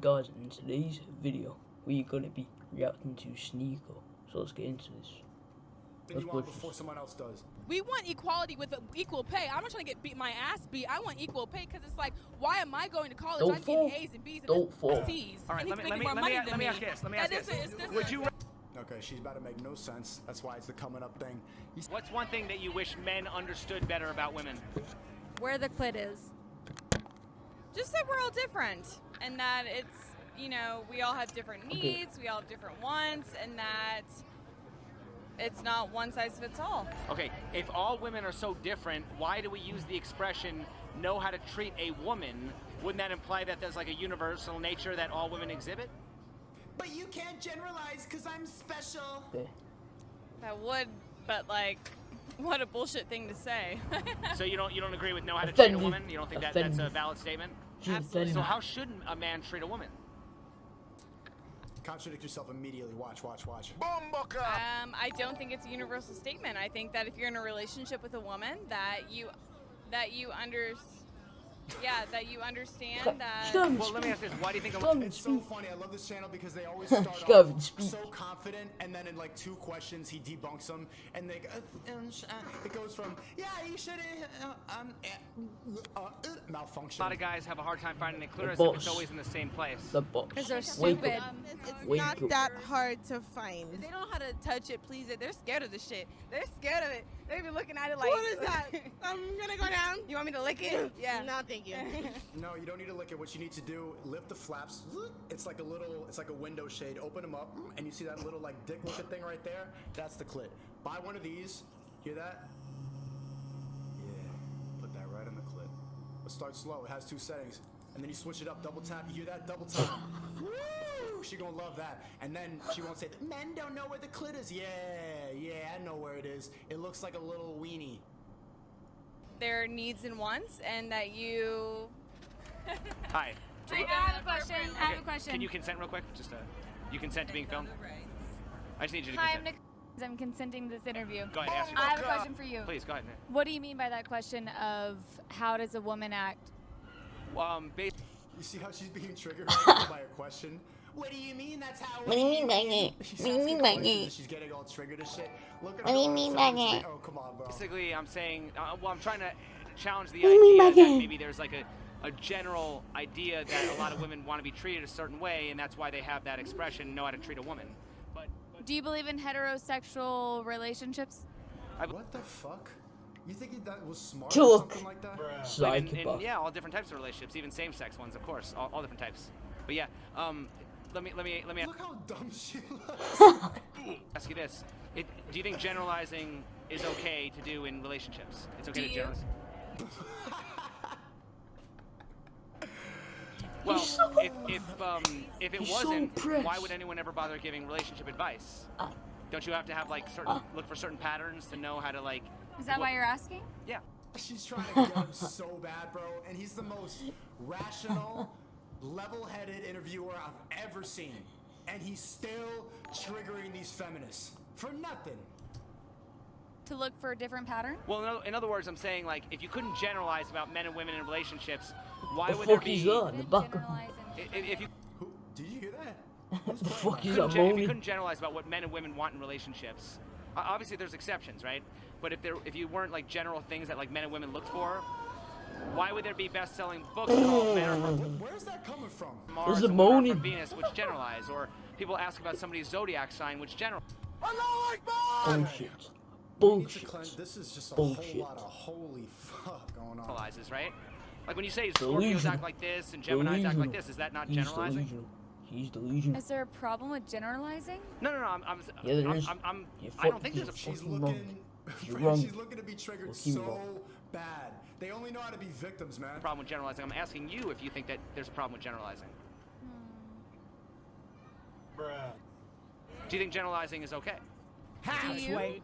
Guys, in today's video, we're gonna be reacting to Sneeko. So let's get into this. You want before someone else does. We want equality with equal pay. I'm not trying to get my ass beat. I want equal pay because it's like, why am I going to college? I'm getting A's and B's and C's. All right, and let me ask this. Would you? Okay, she's about to make no sense. That's why it's the coming up thing. What's one thing that you wish men understood better about women? Where the clit is. Just that we're all different, and that it's, you know, we all have different needs, we all have different wants, and that it's not one size fits all. Okay, if all women are so different, why do we use the expression know how to treat a woman? Wouldn't that imply that there's like a universal nature that all women exhibit? But you can't generalize because I'm special. That would, but like, what a bullshit thing to say. So you don't agree with know how to treat a woman? You don't think that that's a valid statement? Absolutely. So how should a man treat a woman? Contradict yourself immediately. Watch. I don't think it's a universal statement. I think that if you're in a relationship with a woman, that you understand that. Well, let me ask this: why do you think it's so funny? I love this channel because they always start off so confident, and then in like 2 questions he debunks them, and they it goes from you should malfunction. A lot of guys have a hard time finding it clear as if it's always in the same place. The box. Because they're stupid. It's not that hard to find. They don't know how to touch it, please it. They're scared of the shit. They're scared of it. They be looking at it like, What is that? I'm gonna go down. You want me to lick it? Yeah. No, thank you. No, you don't need to lick it. What you need to do, lift the flaps. It's like a window shade. Open them up, and you see that little like dick looking thing right there? That's the clit. Buy one of these. Hear that? Yeah. Put that right on the clit. Let's start slow. It has 2 settings. And then you switch it up, double tap. You hear that? Double tap. Woo! She gonna love that. And then she won't say that men don't know where the clit is. Yeah, I know where it is. It looks like a little weenie. Their needs and wants, and that you. Hi. I have a question. Can you consent real quick? Just you consent to being filmed? I just need you to Hi, consent. I'm consenting to this interview. Go ahead, ask your I have a question for you. Please, go ahead. What do you mean by that question of how does a woman act? You see how she's being triggered by a question? What do you mean that's how What do you mean by it? She's What do you mean by it? She's getting all triggered and shit. Look at What do you mean by it? Oh, come on, bro. Basically, I'm saying, I'm trying to challenge the idea that maybe there's like a general idea that a lot of women want to be treated a certain way, and that's why they have that expression, know how to treat a woman. But Do you believe in heterosexual relationships? What the fuck? You think that was smart or something like that? And yeah, all different types of relationships, even same-sex ones, of course, all different types. But yeah, let me Look how dumb she looks. ask you this: do you think generalizing is okay to do in relationships? It's okay to generalize. Well, if it wasn't, why would anyone ever bother giving relationship advice? Don't you have to have like look for certain patterns to know how to like? Is that why you're asking? Yeah. She's trying to get him so bad, bro, and he's the most rational, level-headed interviewer I've ever seen, and he's still triggering these feminists for nothing. To look for a different pattern? Well, no, in other words, I'm saying like if you couldn't generalize about men and women in relationships, why would there be? If you did you hear that? What the fuck is if that? you couldn't generalize about what men and women want in relationships, obviously there's exceptions, right? But if you weren't like general things that like men and women look for, why would there be best-selling books called Men Are From Where's that coming from? Mars or Women Are From Venus, which generalize, or people ask about somebody's zodiac sign, which generalize. Bullshit. This is just a whole lot of holy fuck going on. Generalizes, right? Like when you say Scorpios act like this and Geminis act like this, is that not generalizing? He's delusional. Is there a problem with generalizing? No. Yeah, there is. I don't think there's a. She's looking to be triggered so bad. They only know how to be victims, man. Problem with generalizing. I'm asking you if you think that there's a problem with generalizing. Bruh. Do you think generalizing is okay? Do you?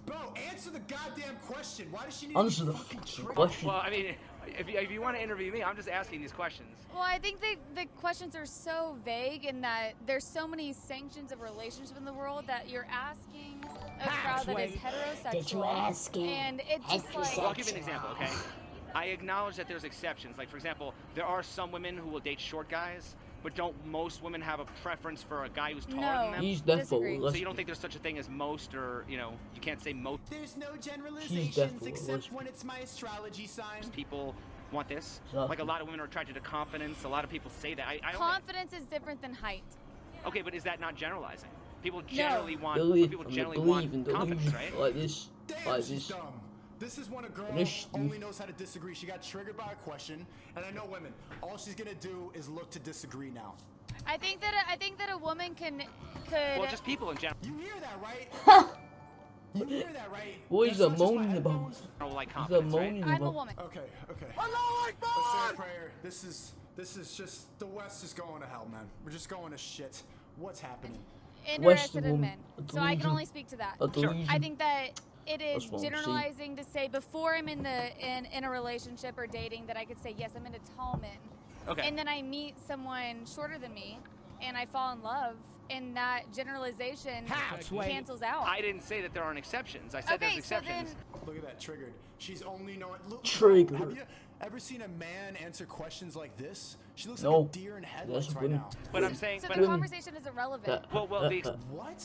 Bro, answer the goddamn question. Why does she need Answer to the be fucking triggered? question. Well, I mean, if you want to interview me, I'm just asking these questions. Well, I think the questions are so vague in that there's so many sanctions of relationship in the world that you're asking a crowd that is heterosexual. And it's just like... Well, I'll give you an example, okay? I acknowledge that there's exceptions. Like, for example, there are some women who will date short guys, But don't most women have a preference for a guy who's taller No. than them? He's definitely Disagree. So you don't think there's such a thing as most, or you can't say most There's no She's generalizations definitely except lesbian. when it's my astrology sign. people want this? Exactly. Like a lot of women are attracted to confidence. A lot of people say that. I don't. Confidence is different than height. Okay, but is that not generalizing? People generally want. Believe, People I mean, generally believe in want confidence, delusion right? like this, Damn, like she's this. dumb. This is when a girl Finish, only dude. knows how to disagree. She got triggered by a question, and I know women. All she's gonna do is look to disagree now. I think that a woman could. Well, just people in general. You hear that, right? You hear that, right? What is That's that not just my moaning about? headphones. Like Is that confidence, right? moaning I'm a about? woman. Okay. Let's say a prayer. This is just the West is going to hell, man. We're just going to shit. What's happening? Interested in woman, men. a So I can delusion. only speak to that. A delusion. I think that it is That's what I'm saying. generalizing to say before I'm in a relationship or dating that I could say yes, I'm into tall men. Okay. And then I meet someone shorter than me and I fall in love and that generalization cancels out. I didn't say that there aren't exceptions. I said Okay, there's so exceptions. Look at that, triggered. She's only knowing. Look, Triggered. Have you ever seen a man answer questions like this? She looks No. like a deer in headlights That's right women. now. But I'm saying, So but the conversation is irrelevant. well, the What?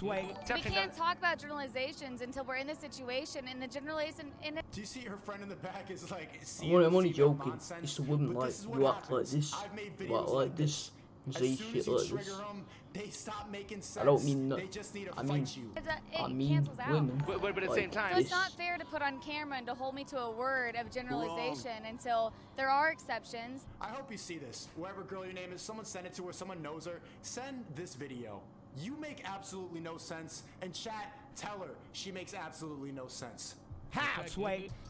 We exception. can't talk about generalizations until we're in this situation and the generalization in it. Do you see her friend in the back is like? I'm only female joking. nonsense? It's the women But like this is what you act like happens. this, I've made like, videos like this, and As say soon shit as you like trigger this. them, they stop making sense. I don't mean that. They just need to I mean, fight you. It I mean cancels out. women. But at the like same time- So it's this. not fair to put on camera and to hold me to a word of generalization until there are exceptions. I hope you see this. Whoever girl your name is, someone send it to her, someone knows her. Send this video. You make absolutely no sense. And chat, tell her she makes absolutely no sense.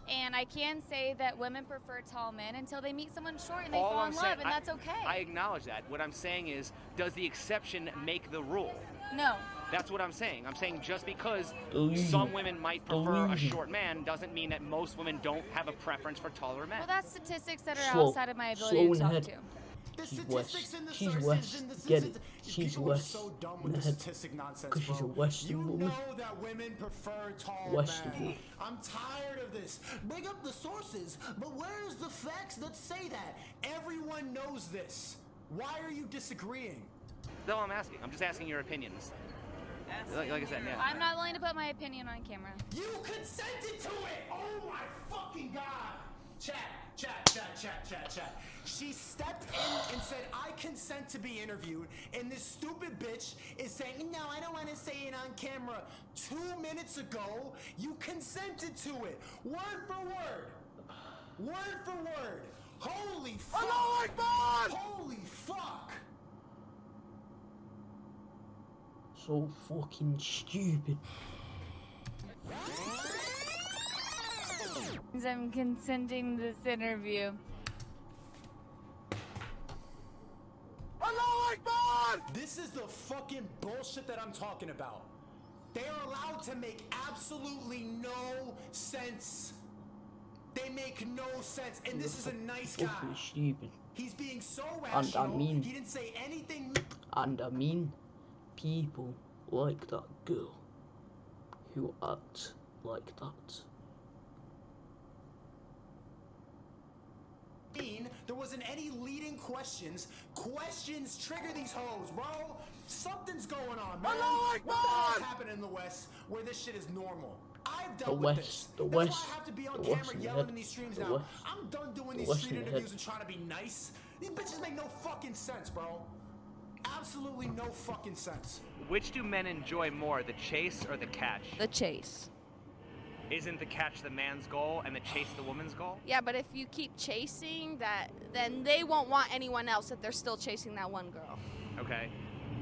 And I can say that women prefer tall men until they meet someone short and they All fall I'm in saying, love, and that's okay. I acknowledge that. What I'm saying is, does the exception make the rule? No. That's what I'm saying. I'm saying just because Delusion. some women might prefer a Delusion. short man doesn't mean that most women don't have a preference for taller men. Well, that's statistics that are Slow. outside of my Slow ability in to the talk head. to. The She's statistics West. and the She's sources West. and the Get it. statistics- She's People are West. so dumb in with the the head. statistic nonsense, 'Cause she's bro. a Western You woman. know that women prefer tall Western men. woman. I'm tired of this. Bring up the sources, but where's the facts that say that? Everyone knows this. Why are you disagreeing? No, I'm asking. I'm just asking your opinions. Like I said, yeah. I'm not willing to put my opinion on camera. You consented to it! Oh my fucking god! Chat. She stepped in and said, I consent to be interviewed, and this stupid bitch is saying, no, I don't want to say it on camera. 2 minutes ago, you consented to it. Word for word. Word for word. Holy fuck. Holy fuck. So fucking stupid. I'm consenting to this interview. This is the fucking bullshit that I'm talking about. They are allowed to make absolutely no sense. They make no sense. And this is a nice guy. Fucking stupid. He's being so And I rational. mean- He didn't say anything. And I mean, people like that girl who act like that. There wasn't any leading questions. Questions trigger these hoes, bro. Something's going on, man. What the hell's happening in the West where this shit is normal? I've dealt with this. The That's West, why I have to be on the West camera in the yelling head. in these streams The now. West. I'm done doing The these West street in the interviews head. and trying to be nice. These bitches make no fucking sense, bro. Absolutely no fucking sense. Which do men enjoy more, the chase or the catch? The chase. Isn't the catch the man's goal and the chase the woman's goal? Yeah, but if you keep chasing that, then they won't want anyone else if they're still chasing that one girl. Okay.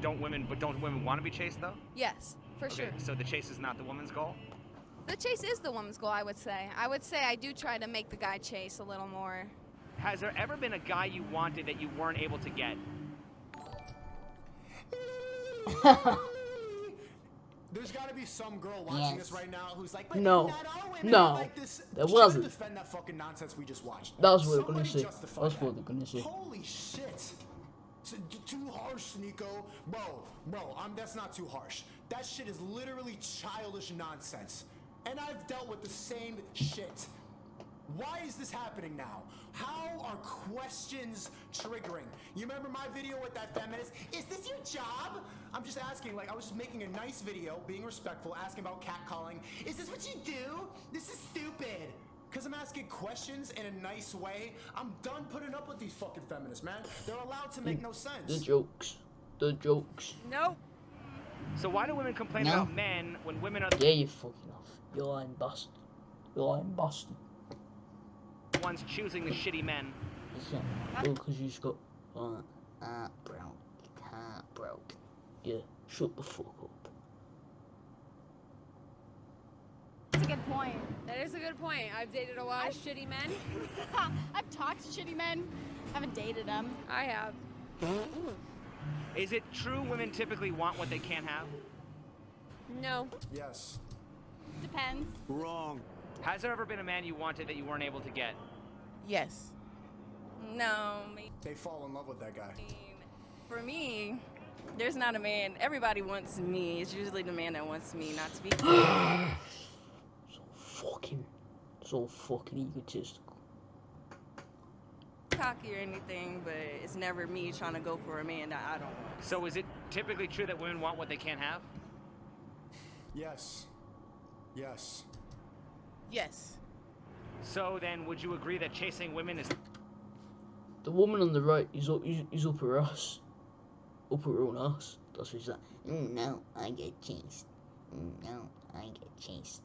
Don't women want to be chased though? Yes, for Okay, sure. so the chase is not the woman's goal? The chase is the woman's goal, I would say. I would say I do try to make the guy chase a little more. Has there ever been a guy you wanted that you weren't able to get? There's got to be some girl watching this right now who's like, but No. not all women No. are like this. There Try to wasn't. defend that fucking nonsense we just watched. That's what they're gonna Somebody say. justify That's that. what they're gonna say. Holy shit. Too harsh, Nico. Bro, that's not too harsh. That shit is literally childish nonsense. And I've dealt with the same shit. Why is this happening now? How are questions triggering? You remember my video with that feminist? Is this your job? I'm just asking, like, I was just making a nice video, being respectful, asking about catcalling. Is this what you do? This is stupid. Because I'm asking questions in a nice way. I'm done putting up with these fucking feminists, man. They're allowed to make no sense. The jokes. The jokes. Nope. So why do women complain about men when women are Yeah, you fucking off. You're lying bastard. You're lying bastard. the ones choosing the shitty men? Because you just got broke. Yeah, shut the fuck up. That's a good point. That is a good point. I've dated a lot of shitty men. I've talked to shitty men. Haven't dated them. I have. Is it true women typically want what they can't have? No. Yes. Depends. Wrong. Has there ever been a man you wanted that you weren't able to get? Yes. No. They fall in love with that guy. For me, there's not a man. Everybody wants me. It's usually the man that wants me, not to be. So fucking egotistical. Cocky or anything, but it's never me trying to go for a man that I don't want. So is it typically true that women want what they can't have? Yes. Yes. Yes. So then would you agree that chasing women is... The woman on the right is up her ass. Up her own ass. That's what she's like. No, I get chased. No, I get chased.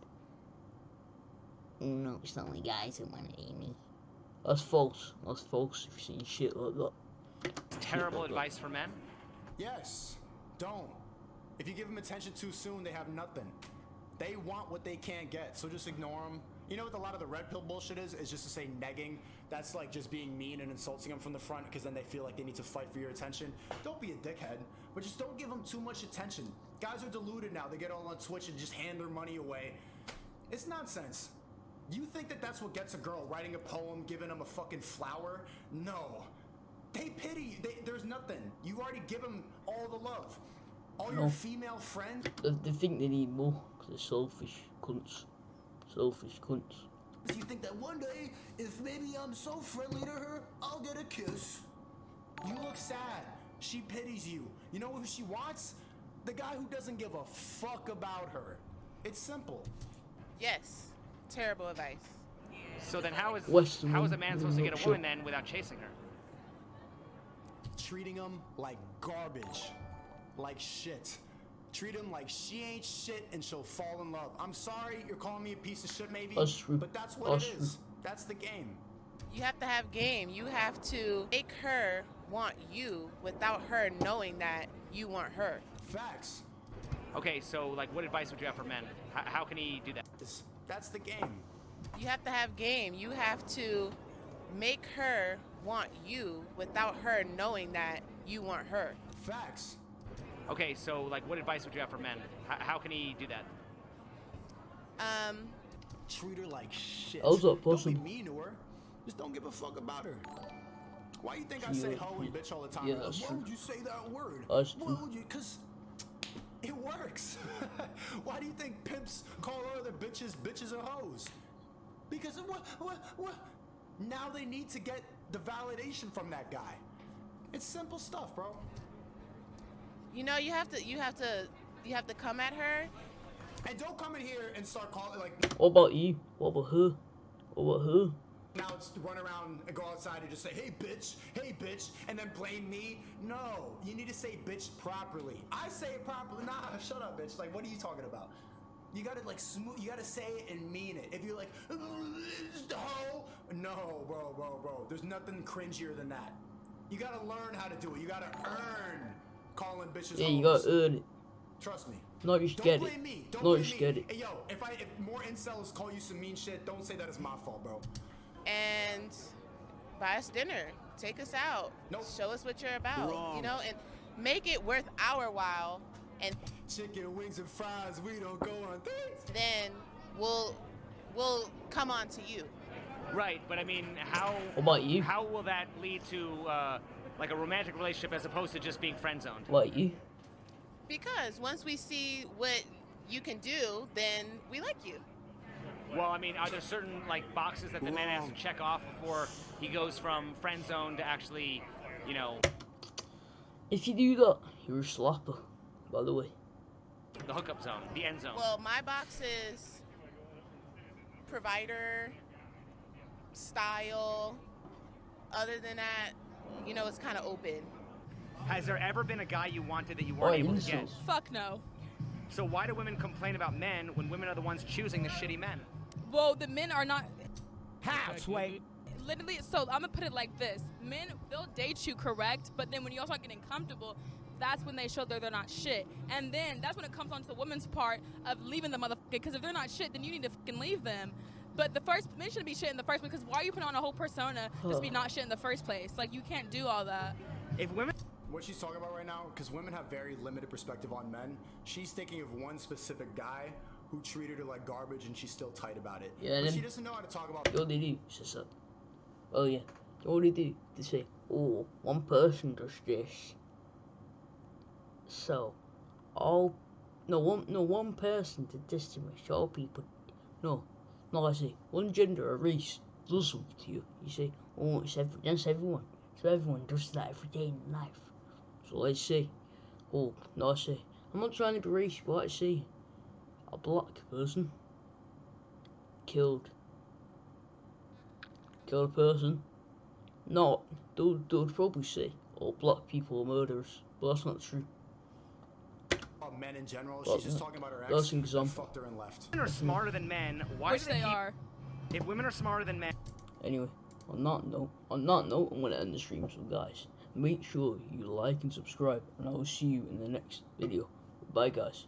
No, it's only guys who want to eat me. That's false. That's false if you see shit like that. Terrible advice for men? Yes. Don't. If you give them attention too soon, they have nothing. They want what they can't get, so just ignore them. You know what a lot of the red pill bullshit is? Is just to say negging. That's like just being mean and insulting them from the front because then they feel like they need to fight for your attention. Don't be a dickhead, but just don't give them too much attention. Guys are deluded now. They get all on Twitch and just hand their money away. It's nonsense. You think that that's what gets a girl, writing a poem, giving them a fucking flower? No. They pity you. There's nothing. You already give them all the love. All your female friends. They think they need more because they're selfish cunts. Selfish cunts. You think that one day, if maybe I'm so friendly to her, I'll get a kiss. You look sad. She pities you. You know who she wants? The guy who doesn't give a fuck about her. It's simple. Yes. Terrible advice. So then how is a man supposed to get a woman then without chasing her? Treating them like garbage. Like shit. Treat them like she ain't shit and she'll fall in love. I'm sorry you're calling me a piece of shit maybe, but that's what it is. That's the game. You have to have game. You have to make her want you without her knowing that you want her. Facts. Okay, so like what advice would you have for men? How can he do that? That's the game. You have to have game. You have to make her want you without her knowing that you want her. Facts. Okay, so like what advice would you have for men? How can he do that? Treat her like shit. How's that Don't possible? be mean to her. Just don't give a fuck about her. Why you think I say hoe and bitch all the time? Yeah, Like, that's why true. would you say that word? That's Why true. would you? Because it works. Why do you think pimps call other bitches bitches or hoes? Because what? Now they need to get the validation from that guy. It's simple stuff, bro. You know, you have to come at her. And don't come in here and start calling like. What about you? What about her? What about her? Now it's to run around and go outside and just say, hey bitch, and then blame me. No, you need to say bitch properly. I say it properly. Nah, shut up, bitch. Like, what are you talking about? You gotta like smooth. You gotta say it and mean it. If you're like, ho, no, bro. There's nothing cringier than that. You gotta learn how to do it. You gotta earn calling bitches. Yeah, you hoes. gotta earn it. Trust me. Not just Don't get blame it. me. Don't Not blame just me. get it. Hey, yo, if more incels call you some mean shit, don't say that it's my fault, bro. And buy us dinner, take us out, Nope. show us what you're about, Wrong. you know, and make it worth our while, and Chicken wings and fries, we don't go on dates. then we'll come on to you. Right, but I mean, how What about you? How will that lead to like a romantic relationship as opposed to just being friend zoned? What about you? Because once we see what you can do, then we like you. Well, I mean, are there certain like boxes that the man has to check off before he goes from friend zone to actually, you know? If you do that, you're a slapper, by the way. The hookup zone, the end zone. Well, my box is provider, style. Other than that, you know, it's kind of open. Has there ever been a guy you wanted that you weren't able to get? Fuck no. So why do women complain about men when women are the ones choosing the shitty men? Well, the men are not. How, Sway? Literally, so I'm gonna put it like this: men, they'll date you, correct? But then when you all start getting comfortable, that's when they show that they're not shit. And then that's when it comes on to the woman's part of leaving the motherfucker. Because if they're not shit, then you need to fucking leave them. But the first men shouldn't be shit in the first place. Because why are you putting on a whole persona just to be not shit in the first place? Like, you can't do all that. If women. What she's talking about right now, because women have very limited perspective on men, she's thinking of one specific guy who treated her like garbage and she's still tight about it. Yeah, but she doesn't know how to talk about. All they do is that. Oh yeah, all they do is say, "Oh, one person does this." So, one person did this to me. So all people, no, I say one gender or race does something to you. You say, "Oh, that's everyone." So everyone does that every day in life. So I say, oh, no, I say, I'm not trying to be racist, but I say, a black person killed a person. No, they'd probably say all black people are murderers, but that's not true. Men in general, Well, she's just talking about her ex. that's an example. Fucked her and left. Women are smarter than men. Why Which do they are. If women are smarter than men. Anyway, on that note, I'm gonna end the stream. So guys, make sure you like and subscribe, and I will see you in the next video. Bye, guys.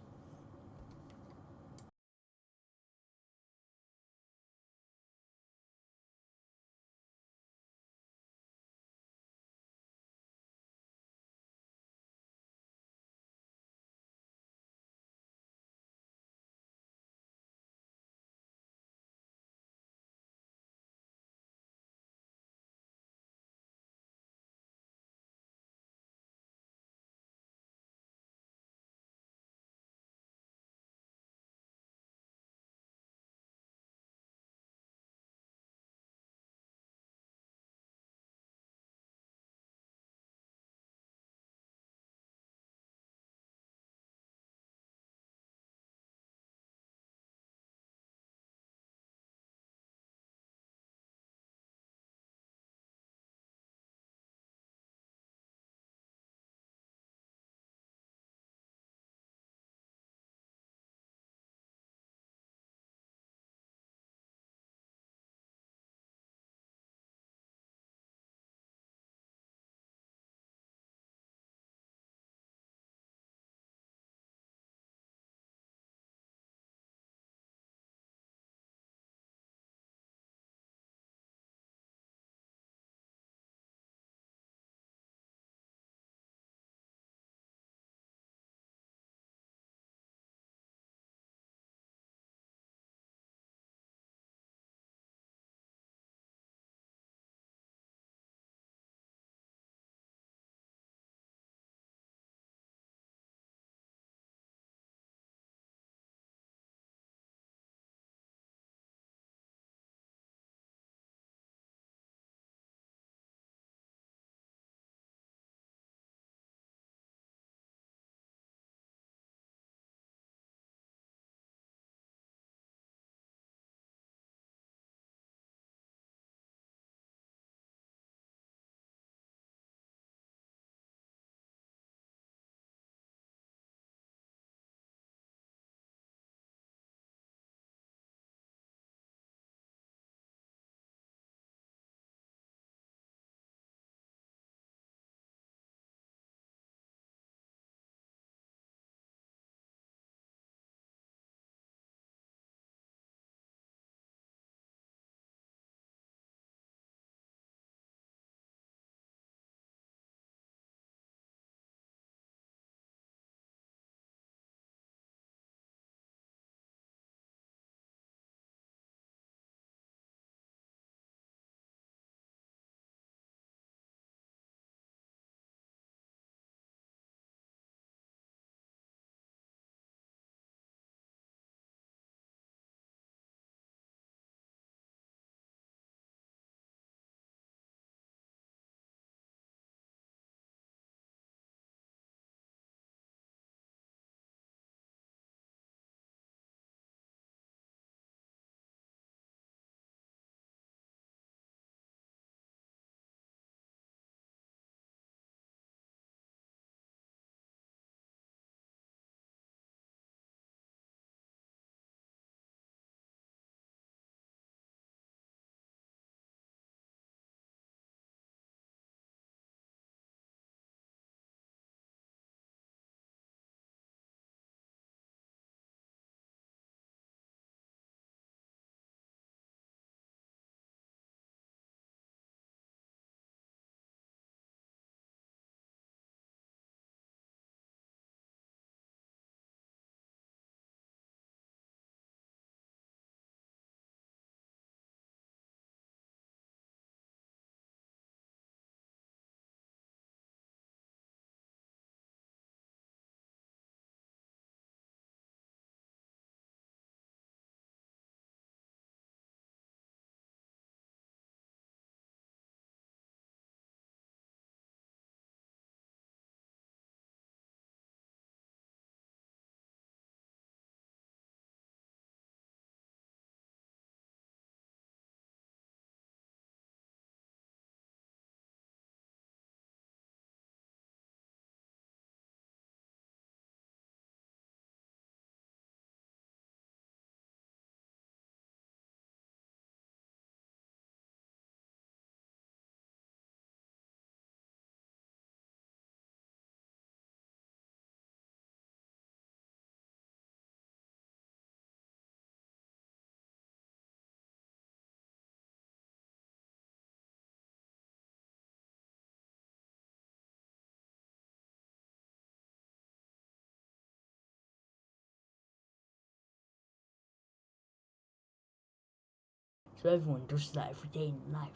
So everyone does that every day in life.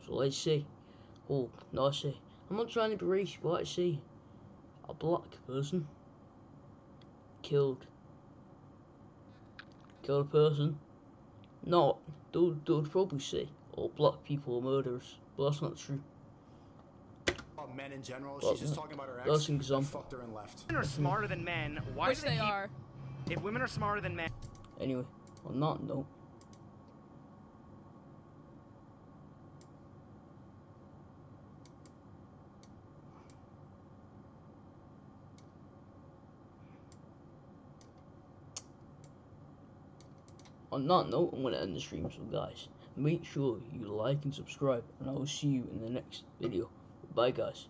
So let's say, oh, no, I say, I'm not trying to be racist, but I say, a black person killed a person. No, they'd probably say all black people are murderers, but that's not true. Men in general, Well, she's just talking about her ex. that's an example. Fucked her and left. Women are smarter than men. Why Which do they they keep... are. If women are smarter than men... Anyway, on that note, I'm going to end the stream. So guys, make sure you like and subscribe, and I will see you in the next video. Bye guys.